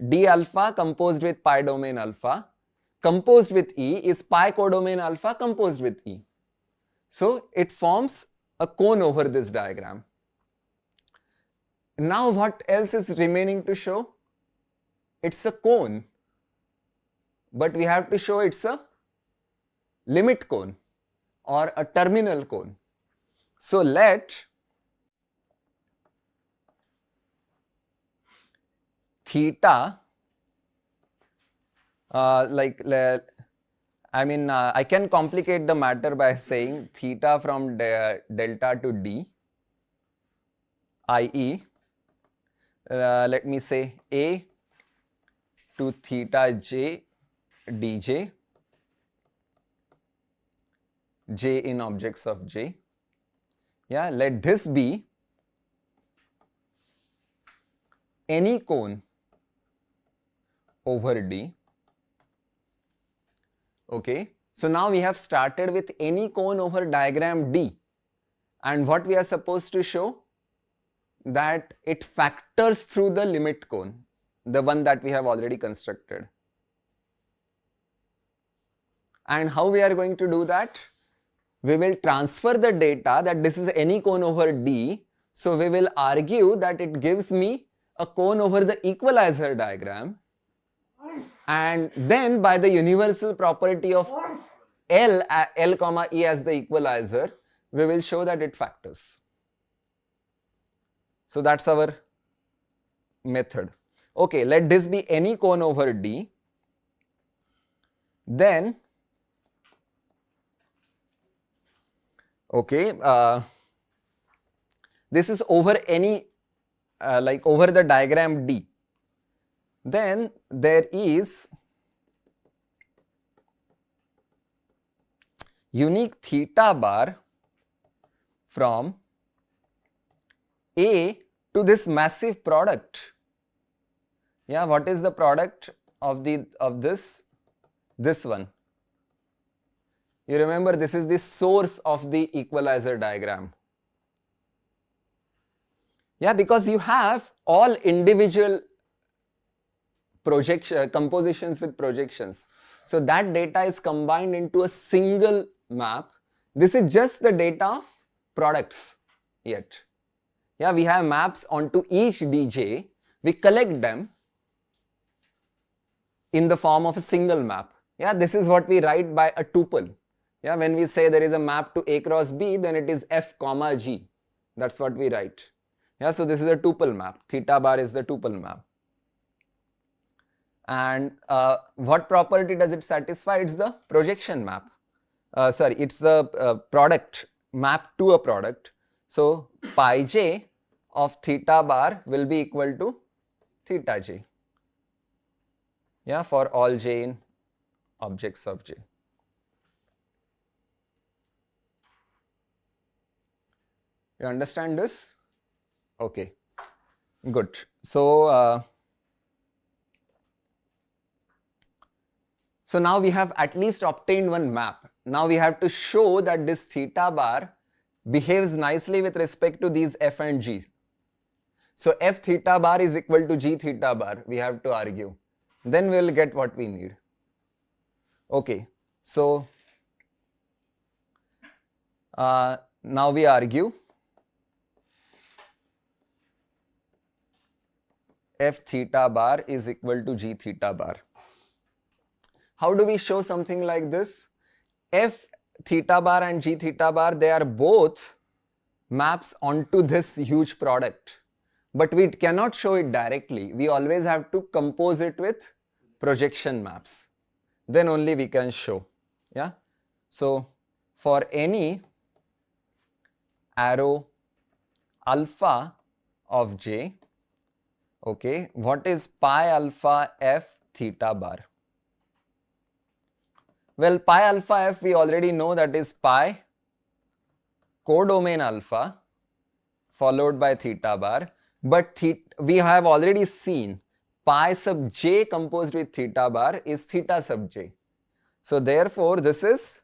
D alpha composed with pi domain alpha composed with E is pi codomain alpha composed with E. So it forms a cone over this diagram. Now what else is remaining to show? It's a cone, but we have to show it's a limit cone or a terminal cone. So let theta, I can complicate the matter by saying theta from delta to D, i.e. Let me say A to theta j dj, j in objects of j. Yeah, let this be any cone over D. Okay, so now we have started with any cone over diagram D, and what we are supposed to show, that it factors through the limit cone, the one that we have already constructed. And how we are going to do that? We will transfer the data that this is any cone over D, so we will argue that it gives me a cone over the equalizer diagram, and then by the universal property of L comma E as the equalizer, we will show that it factors. So that's our method. Okay, let this be any cone over D. Then, okay, this is over any, over the diagram D. Then there is unique theta bar from A to this massive product. Yeah, what is the product of this one? You remember this is the source of the equalizer diagram. Yeah, because you have all individual compositions with projections. So that data is combined into a single map. This is just the data of products yet. Yeah, we have maps onto each dj. We collect them in the form of a single map. Yeah, this is what we write by a tuple. Yeah, when we say there is a map to A cross B, then it is F comma G. That's what we write. Yeah, so this is a tuple map. Theta bar is the tuple map. And what property does it satisfy? It's the projection map. It's the product map to a product. So pi j of theta bar will be equal to theta j. Yeah, for all j in objects of j. You understand this? Okay, good. So now we have at least obtained one map. Now we have to show that this theta bar behaves nicely with respect to these f and g. So f theta bar is equal to g theta bar, we have to argue. Then we will get what we need. Okay, so now we argue f theta bar is equal to g theta bar. How do we show something like this? F theta bar and g theta bar, they are both maps onto this huge product. But we cannot show it directly. We always have to compose it with projection maps. Then only we can show. Yeah. So for any arrow alpha of j, okay, what is pi alpha f theta bar? Well, pi alpha f we already know, that is pi codomain alpha followed by theta bar, but we have already seen pi sub j composed with theta bar is theta sub j. So therefore this is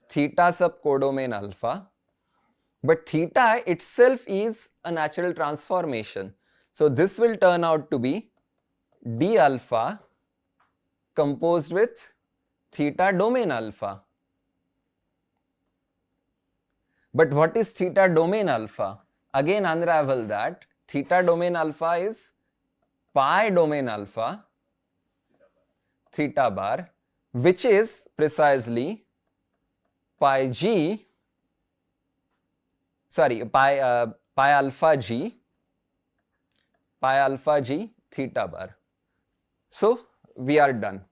theta sub codomain alpha, but theta itself is a natural transformation. So this will turn out to be d alpha composed with theta domain alpha. But what is theta domain alpha? Again unravel that. Theta domain alpha is pi domain alpha theta bar, which is precisely pi alpha g theta bar. So we are done.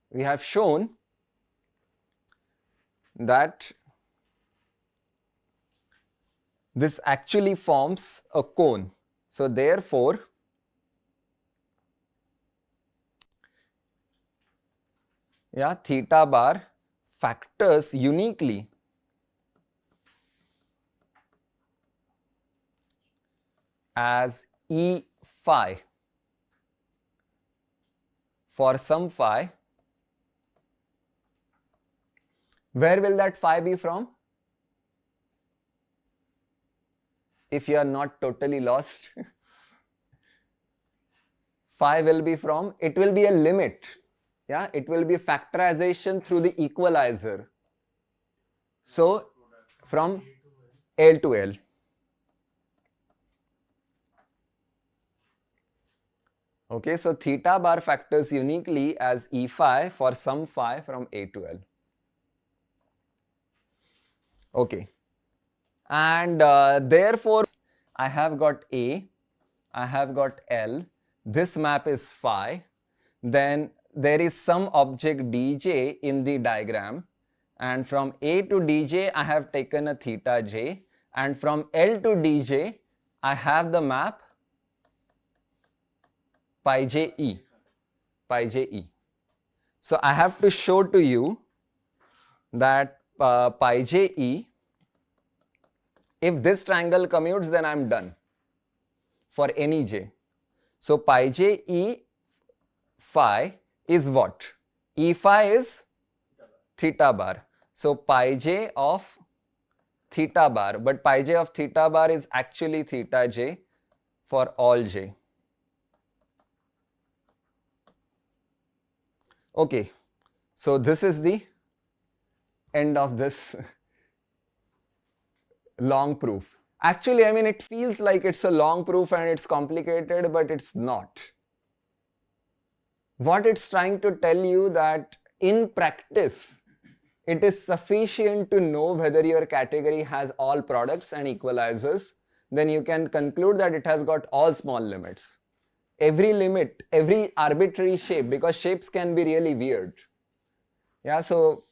We have shown that this actually forms a cone. So therefore, yeah, theta bar factors uniquely as E phi for some phi. Where will that phi be from? If you are not totally lost, phi will be from, it will be a limit. Yeah, it will be factorization through the equalizer. So from L to L. Okay, so theta bar factors uniquely as E phi for some phi from A to L. Okay, and therefore I have got A, I have got L, this map is phi, then there is some object dj in the diagram, and from A to dj I have taken a theta j, and from L to dj I have the map pi j e. So I have to show to you that pi j e, if this triangle commutes, then I am done for any j. So pi j e phi is what? E phi is theta bar. So pi j of theta bar, but pi j of theta bar is actually theta j for all j. Okay, so this is the end of this long proof. Actually, I mean, it feels like it's a long proof and it's complicated, but it's not. What it's trying to tell you that in practice, it is sufficient to know whether your category has all products and equalizers, then you can conclude that it has got all small limits. Every limit, every arbitrary shape, because shapes can be really weird. Yeah, so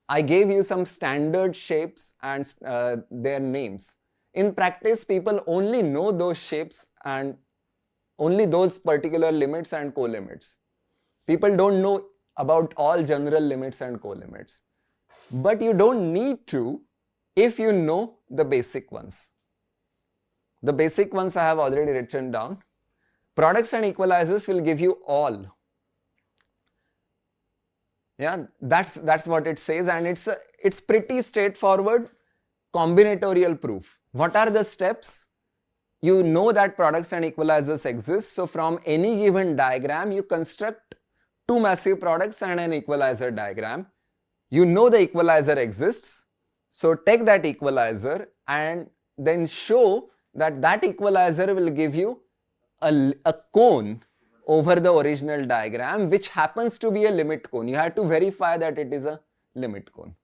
I gave you some standard shapes and their names. In practice, people only know those shapes and only those particular limits and colimits. People don't know about all general limits and colimits. But you don't need to if you know the basic ones. The basic ones I have already written down. Products and equalizers will give you all. Yeah, that's what it says, and it's pretty straightforward combinatorial proof. What are the steps? You know that products and equalizers exist, so from any given diagram you construct two massive products and an equalizer diagram. You know the equalizer exists, so take that equalizer and then show that that equalizer will give you a cone over the original diagram, which happens to be a limit cone. You have to verify that it is a limit cone.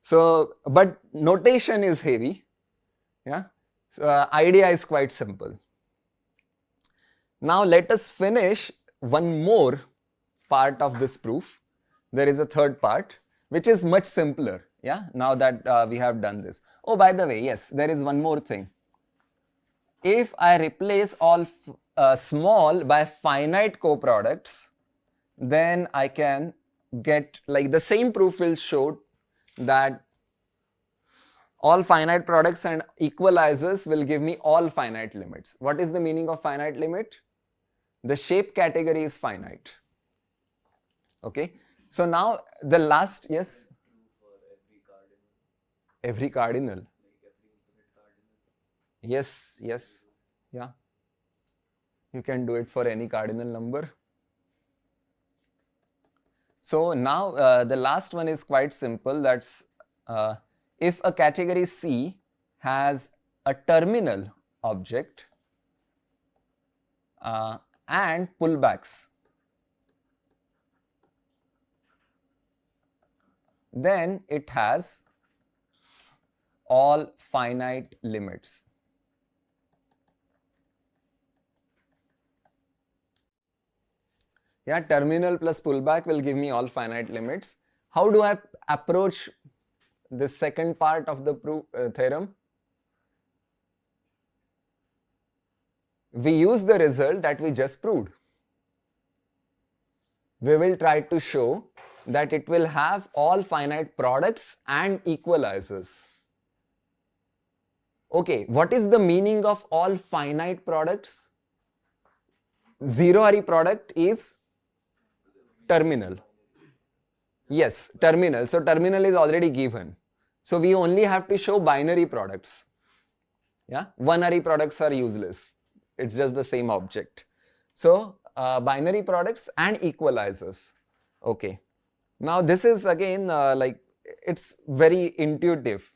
So, but notation is heavy. Yeah. So, idea is quite simple. Now let us finish one more part of this proof. There is a third part, which is much simpler. Yeah. Now that we have done this. Oh, by the way, yes, there is one more thing. If I replace all small by finite coproducts, then I can get, like, the same proof will show that all finite products and equalizers will give me all finite limits. What is the meaning of finite limit? The shape category is finite. Okay. So now the last, yes? For every cardinal. Every cardinal. Like every infinite cardinal. Yes, yes, yeah. You can do it for any cardinal number. So now the last one is quite simple. That's if a category C has a terminal object and pullbacks, then it has all finite limits. Yeah, terminal plus pullback will give me all finite limits. How do I approach the second part of the theorem? We use the result that we just proved. We will try to show that it will have all finite products and equalizers. Okay, what is the meaning of all finite products? Zero-ary product is terminal. Yes, terminal. So terminal is already given. So we only have to show binary products. Yeah, one-ary products are useless. It's just the same object. So binary products and equalizers. Okay. Now this is again like, it's very intuitive.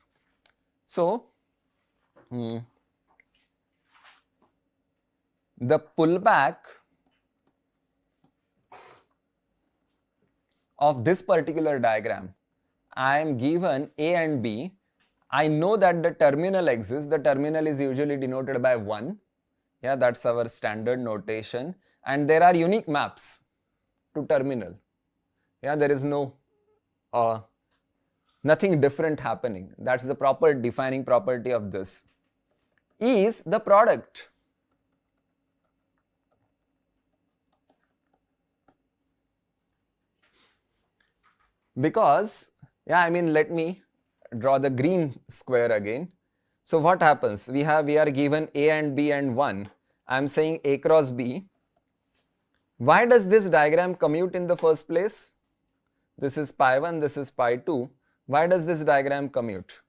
So the pullback of this particular diagram, I am given A and B. I know that the terminal exists. The terminal is usually denoted by 1. Yeah, that's our standard notation. And there are unique maps to terminal. Yeah, there is nothing different happening. That's the proper defining property of this. Is the product. Because, yeah, I mean, let me draw the green square again. So what happens? We are given A and B and 1. I am saying A cross B. Why does this diagram commute in the first place? This is pi 1, this is pi 2. Why does this diagram commute?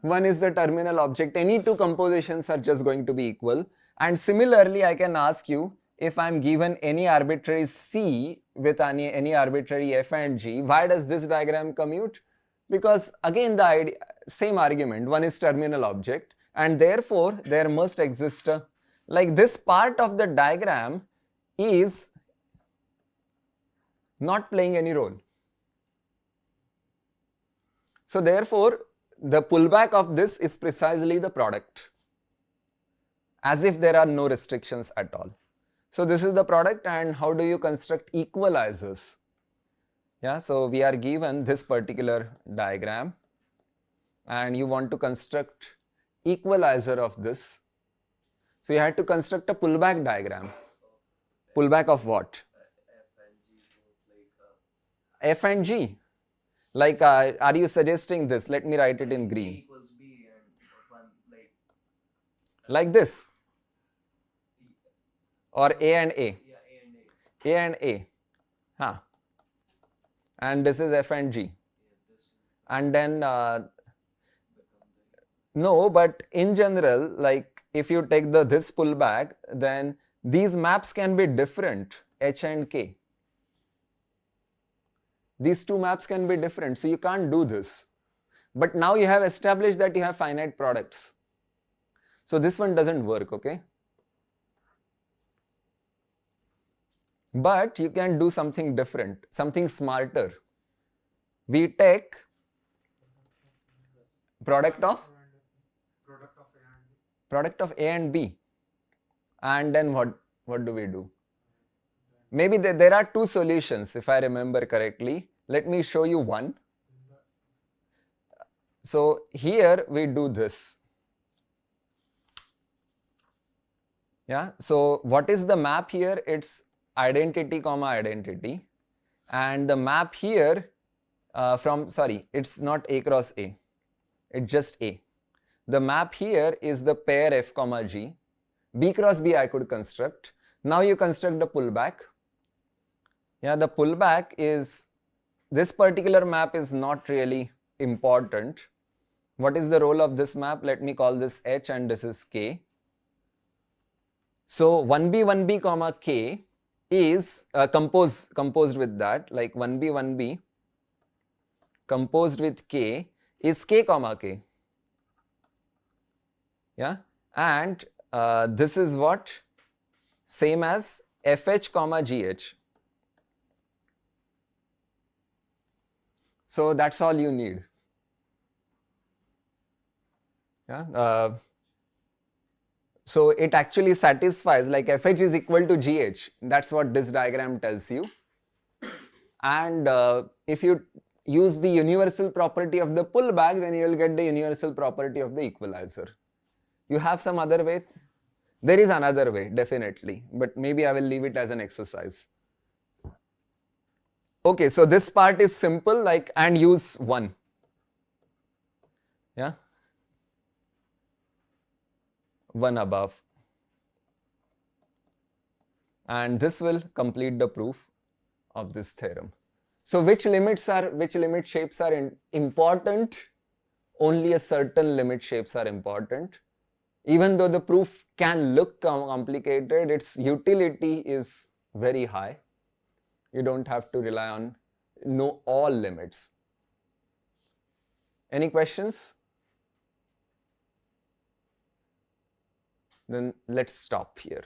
One is the terminal object. Any two compositions are just going to be equal. And similarly, I can ask you, if I'm given any arbitrary C with any arbitrary F and G, why does this diagram commute? Because again, the same argument, one is terminal object, and therefore there must exist a, like this part of the diagram is not playing any role. So therefore, the pullback of this is precisely the product, as if there are no restrictions at all. So this is the product, and how do you construct equalizers? Yeah, so we are given this particular diagram, and you want to construct equalizer of this. So you had to construct a pullback diagram. Pullback of what? F and G. Like, are you suggesting this? Let me write it in green. A equals B and one like this. Or A and A. Yeah, A and A. A and A. Huh. And this is F and G. Yeah, this And then, no, but in general, like if you take this pullback, then these maps can be different, H and K. These two maps can be different, so you can't do this. But now you have established that you have finite products. So this one doesn't work, okay? But you can do something different, something smarter. We take product of A and B. And then what do we do? Maybe there are two solutions, if I remember correctly. Let me show you one. So here we do this. Yeah, so what is the map here? It's identity comma identity. And the map here it's not A cross A. It's just A. The map here is the pair F comma G. B cross B I could construct. Now you construct the pullback. Yeah, the pullback is, this particular map is not really important. What is the role of this map? Let me call this H and this is K. So 1B comma K is composed with that, like 1B composed with K is K comma K. Yeah, and this is what? Same as FH comma GH. So that's all you need. Yeah. So it actually satisfies, like FH is equal to GH. That's what this diagram tells you. And if you use the universal property of the pullback, then you will get the universal property of the equalizer. You have some other way? There is another way, definitely, but maybe I will leave it as an exercise. Okay, so this part is simple, like, and use 1. Yeah? 1 above. And this will complete the proof of this theorem. So which limit shapes are important? Only a certain limit shapes are important. Even though the proof can look complicated, its utility is very high. You don't have to rely on know all limits. Any questions? Then let's stop here.